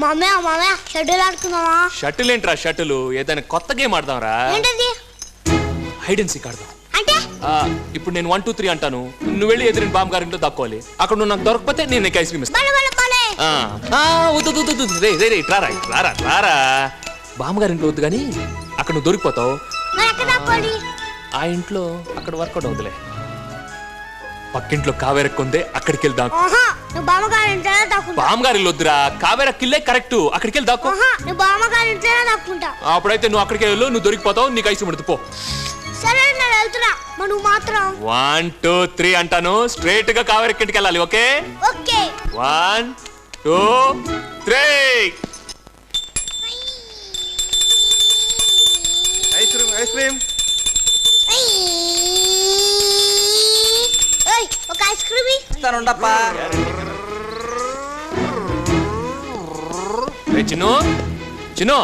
మామయ్య shuttle ఆడుకుందామా? Shuttle ఏంట్రా shuttle? ఏదైనా కొత్త గేమ్ ఆడదాంరా. ఏంటది? హైడ్ అండ్ సీక్ ఆడదాం. అంటే ఇప్పుడు నేను 1 2 3 అంటాను, నువ్వు వెళ్ళి ఎదురు బామ్మ గారింట్లో దాక్కోవాలి. అక్కడ నువ్వు నాకు దొరకకపోతే నేను నీకు ఐస్ క్రీమ్ ఇస్తాను. రారా బామ్మ గారింట్లో వద్దు కానీ అక్కడ నువ్వు దొరికిపోతావు. ఆ ఇంట్లో అక్కడ వర్కౌట్ అవుతులే. పక్కింట్లో కావేరక్కుందే, అక్కడికి వెళ్ళి దాక్కు. బామ్మగారి వద్దురా, కావేరక్కిల్లే కరెక్ట్. అక్కడికి వెళ్ళి దాక్కు. అప్పుడైతే నువ్వు అక్కడికి వెళ్ళు, నువ్వు దొరికిపోతావు, నీకు ఐస్ క్రీమ్ పో. 1 2 3 అంటాను, స్ట్రైట్ గా కావేరక్కింటికి వెళ్ళాలి. ఓకే 1 2 3. ఐస్ క్రీమ్ ఒక ఐస్ క్రీమ్ ఇస్తానుండప్పా. చిన్ను చిన్ను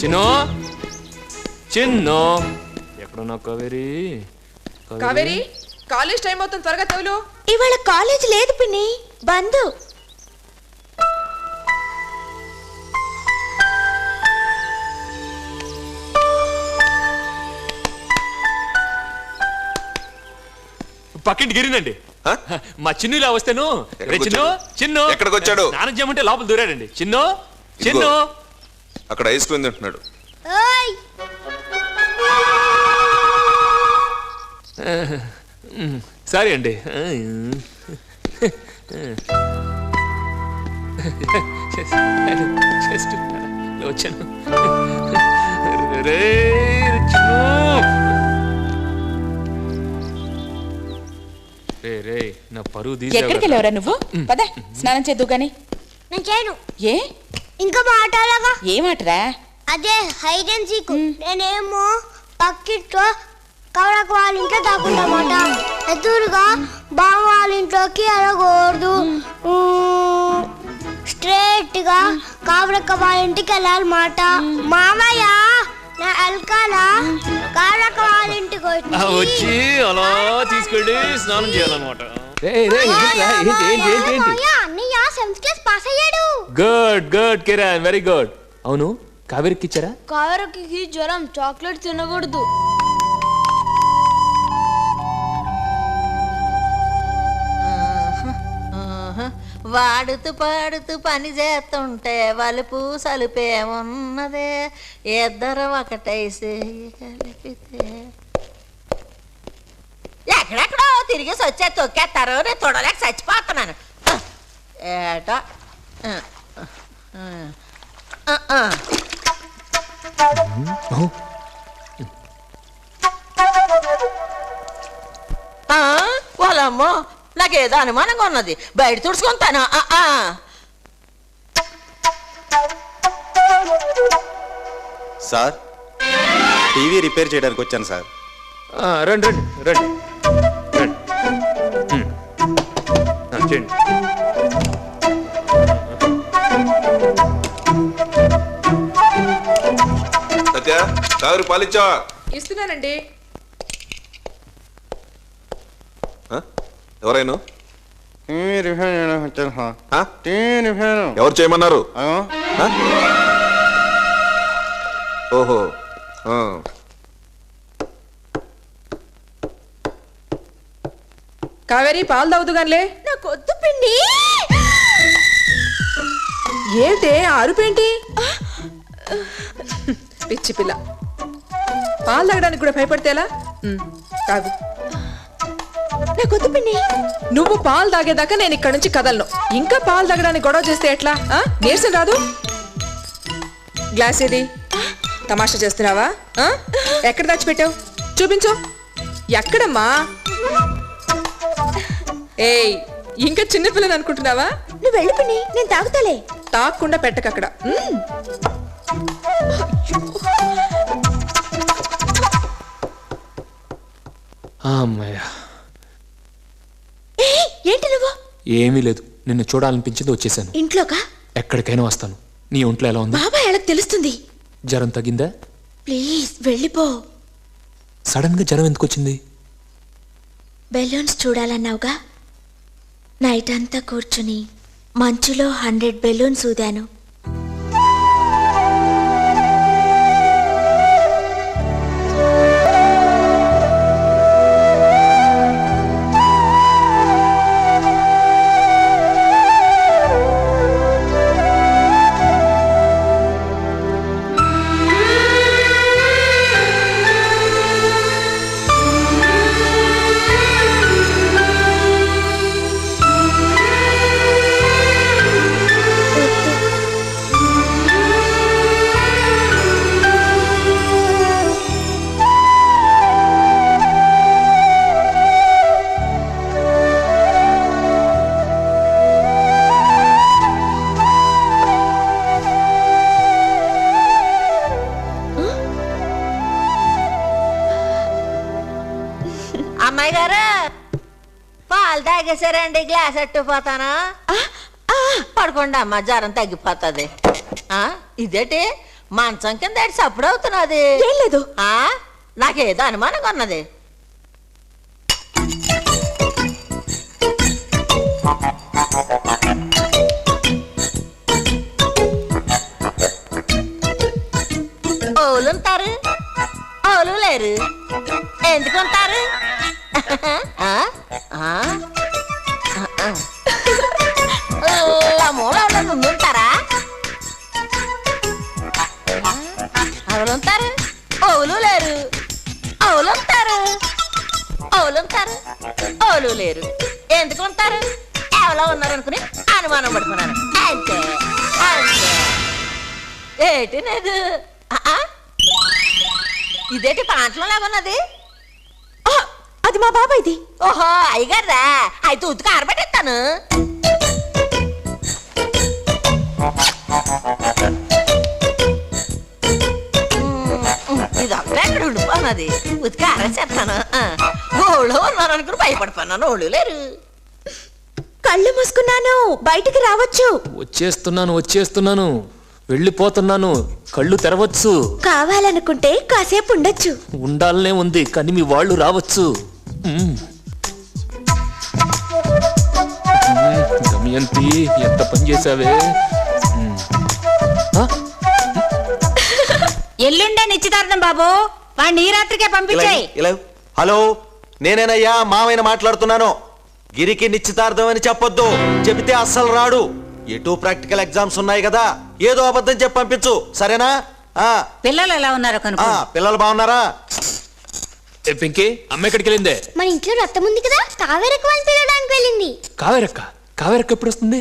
చిన్ను చిన్ను ఎక్కడున్నా కావేరి? కావేరి, కాలేజ్ టైం అవుతుంది, త్వరగా తెవులు. ఇవాళ కాలేజ్ లేదు పిన్ని, బంద్. పక్కింటి గిరినండి. మా చిన్ను ఇలా వస్తేను చిన్ను చిన్ను ఎక్కడికి వచ్చాడు? స్నానం చేయమంటే లోపల దూరాడండి. చిన్ను చిన్ను అక్కడ ఐస్ క్రీమ్ తింటున్నాడు. సారీ అండి. వచ్చాను. నా పరువు తీసి ఎక్కడికి వెళ్ళవరా నువ్వు? పద స్నానం చేద్దు గాని. నేను చేయను. ఏ ఇంకా మాట్లాడగా? ఏమాటరా? అదే హైడ్ అండ్ సీక్. నేనేమో పక్కింట్లో కవరకు వాళ్ళ ఇంట్లో దాక్కుంటామాట, ఎదురుగా బావ వాళ్ళ ఇంట్లోకి వెళ్ళకూడదు. స్ట్రైట్ గా కావరక్క వాళ్ళ ఇంటికి వెళ్ళాలన్నమాట. మామయ్య నా ఎల్కాలా కావరక్క వాళ్ళ ఇంటికి వచ్చి అలా తీసుకెళ్ళి స్నానం చేయాలన్నమాట. అన్నయ్య 7th క్లాస్ పాస్ అయ్యాడు. Good good Kiran, very good. అవును, కావేరికి ఇచ్చారా? కావరకి జ్వరం, చాక్లెట్ తినకూడదు. వాడుతూ పాడుతూ పని చేస్తుంటే వలుపు సలుపే ఉన్నదే, ఇద్దరు ఒకటైసి కలిపితే. ఎక్కడెక్కడో తిరిగేసి వచ్చే తొక్కేస్తారు, నేను చూడలేక చచ్చిపోతున్నాను. ఏటో వాళ్ళమ్మో, నాకేదో అనుమానంగా ఉన్నది, బయట తుడుచుకుంటాను. సార్, టీవీ రిపేర్ చేయడానికి వచ్చాను సార్. రండి రండి రండి చేయండి. సత్య, కావేరి పాలిచ్చావా? ఇస్తున్నానండి. ఎవరైనా ఎవరు ఎవరు చేయమన్నారు? ఓహో, కావేరి, పాలు తాగుతూ గానిలే. నాకు వద్దు పిండి. ఏంటే అరుపేంటి? పిచ్చి పిల్ల, పాలు తాగడానికి కూడా భయపడితే ఎలా? తాగు. నాకు వద్దు పిండి. నువ్వు పాలు తాగేదాకా నేను ఇక్కడ నుంచి కదలను. ఇంకా పాలు తాగడానికి గొడవ చేస్తే ఎట్లా? నీరసం రాదు? గ్లాస్ ఏది? తమాషా చేస్తున్నావా? ఎక్కడ దాచిపెట్టావు? చూపించు. ఎక్కడమ్మా? ఏయ్, ఇంకా చిన్నపిల్లని అనుకుంటున్నావా? నువ్వు వెళ్ళి పిండి, నేను తాగుతాలే. తాగకుండా పెట్టక అక్కడ. ఏంటి నువ్వు? ఏమీ లేదు, నిన్ను చూడాలనిపించింది వచ్చేసాను. ఇంట్లోకా? ఎక్కడికైనా వస్తాను. నీ ఒంట్లో ఎలా ఉంది? బాబా ఎలా తెలుస్తుంది? జ్వరం తగ్గిందా? ప్లీజ్ వెళ్ళిపో. సడన్ గా జ్వరం ఎందుకు వచ్చింది? బెలూన్స్ చూడాలన్నావుగా, నైట్ అంతా కూర్చుని మంచులో 100 బెలూన్స్ ఊదాను. అమ్మాయి గారు పాలు తాగేశారండి గ్లాస్ అట్టుపోతానా పడుకోండి అమ్మ జ్వరం తగ్గిపోతుంది ఇదేటి మంచం కింద సప్పుడు అవుతున్నది ఏం లేదు. నాకేదో అనుమానంగా ఉన్నది. ఓలుంటారు ఓలు లేరు ఎందుకుంటారు? మూల ముందుంటారా? అవులుంటారు ఓలు లేరు అవులుంటారు ఓలుంటారు ఓలు లేరు ఎందుకుంటారు? ఎవరో ఉన్నారనుకుని అనుమానం పడుకున్నాను అంతే అంతే. ఏటి లేదు ఇదేంటి పాంటలో లాగున్నది? అది మా బాబాయ్ది. ఓహో అయ్యగారా అయితే ఉతికి ఆరబెట్టేస్తాను. ఇదంతా ఎక్కడ ఉండిపోన్నది ఉతికి ఆరేసేస్తాను. ఓళ్ళు ఉన్నారనుకుని భయపడిపోయినాను ఓళ్ళు లేరు. కళ్ళు మూసుకున్నాను బయటికి రావచ్చు. వచ్చేస్తున్నాను వెళ్ళిపోతున్నాను. కళ్ళు తెరవచ్చు. కావాలనుకుంటే కాసేపు ఉండొచ్చు. ఉండాలనే ఉంది కానీ మీ వాళ్ళు రావచ్చు. దమయంతి ఎంత పని చేసావే. ఎల్లుండే నిశ్చితార్థం బాబు వాడిని ఈ రాత్రికే పంపించాయి. హలో నేనేనయ్యా మావయ్య మాట్లాడుతున్నాను. గిరికి నిశ్చితార్థం అని చెప్పొద్దు. చెబితే అస్సలు రాడు. ఎటు ప్రాక్టికల్ ఎగ్జామ్స్ ఉన్నాయి కదా ఏదో అబద్ధం చెప్పి పంపించు సరేనా? పిల్లలు ఎలా ఉన్నారు కనుక? పిల్లలు బాగున్నారా? పింకీ అమ్మ ఎక్కడికి వెళ్ళిందే? మన ఇంట్లో రక్తం ఉంది కదా కావేరక్క వాళ్ళని పిలవడానికి వెళ్ళింది. కావేరక్క ఎప్పుడు వస్తుంది?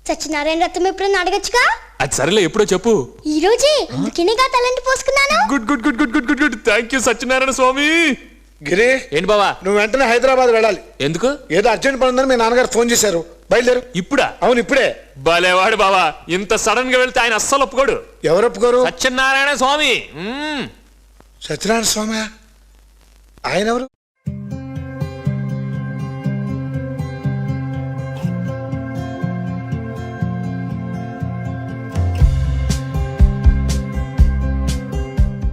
సత్యనారాయణ రథం ఎప్పుడన్నా అడగచ్చుగా. అది సరేలే ఎప్పుడో చెప్పు. ఈ రోజే అందుకేనేగా తలంటి పోసుకున్నాను. Good good good good good good good thank you Satyanarayana Swamy. Giri ఏంటి బావా? నువ్వు వెంటనే హైదరాబాద్ వెళ్ళాలి. ఎందుకు? ఏదో అర్జెంట్ పని ఉందని మీ నాన్నగారు ఫోన్ చేశారు. బయలుదేరు. ఇప్పుడా? అవును ఇప్పుడే. భలేవాడు బావా. ఇంత సడన్ గా వెళ్తే ఆయన అస్సలు ఒప్పుకోడు. ఎవరు ఒప్పుకోరు? సత్యనారాయణ స్వామి. సత్యనారాయణ స్వామి ఆయన ఎవరు?